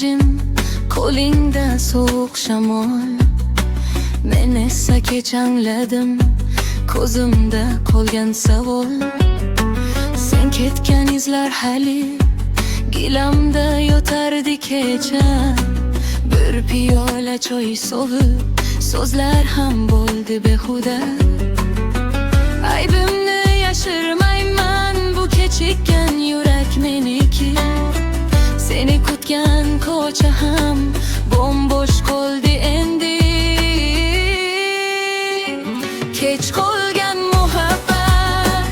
jim qo'lingda sovuq shamol. Men esa kech angladim ko'zimda qolgan savol. Sen ketgan izlar hali gilamda yotardi kecha. Bir piyola choy sovib so'zlar ham bo'ldi behuda. Aybimni yashirmayman, bu kechikkan yurak meniki. Seni kutgan ko'cha ham bombosh qoldi endi. Kech qolgan muhabbat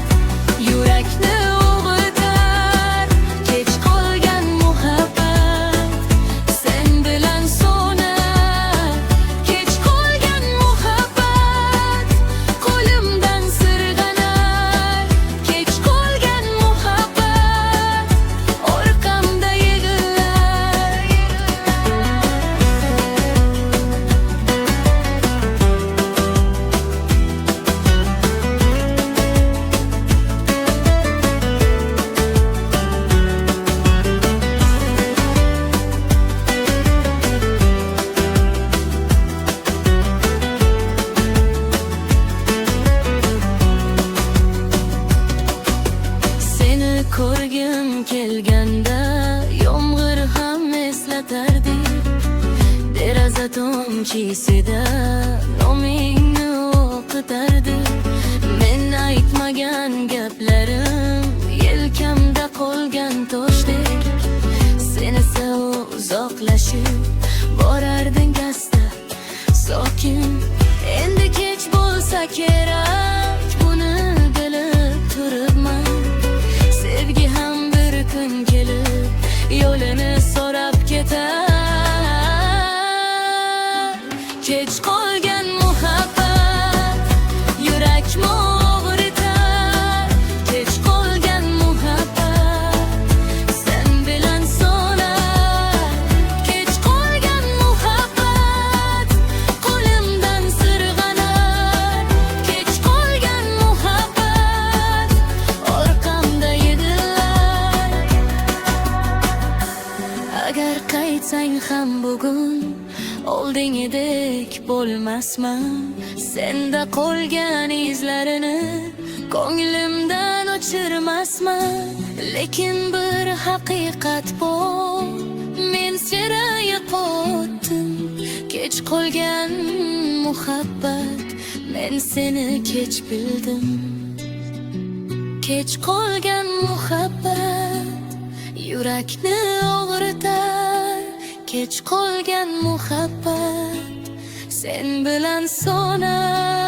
yurakni o'g'ritar. Kech qolgan muhabbat sen bilan so'nar. Kech qolgan muhabbat qo'limdan sirg'anar. Kech qolgan muhabbat orqamda yigilar. Seni ko'rgim kelganda yomg'ir ham eslatardi. Deraza tomchisida nomingni o'qitardi. Men aytmagan gaplarim yelkamda qolgan toshdek. Sen esa uzoqlashib borarding asta sokin. Endi kech bo'lsa kerak, buni bilib turibman. Sevgi ham bir kun kelib yo'lini so'rab ketar. Kech qolgan muhabbat yurakni o'g'ritar. Kech qolgan muhabbat sen bilan so'nar. Kech qolgan muhabbat qo'limdan sirg'anar. Kech qolgan muhabbat orqamda yigilar. Agar qaytsang ham bugun oldingidek bo'lmasman. Senda qolgan izlarini ko'nglimdan o'chirmasman. Lekin bir haqiqat bor, men serayib qotdim. Kech qolgan muhabbat, men seni kech bildim. Kech qolgan muhabbat yurakni o'g'ritar. Kech qolgan muhabbat sen bilan so'nar.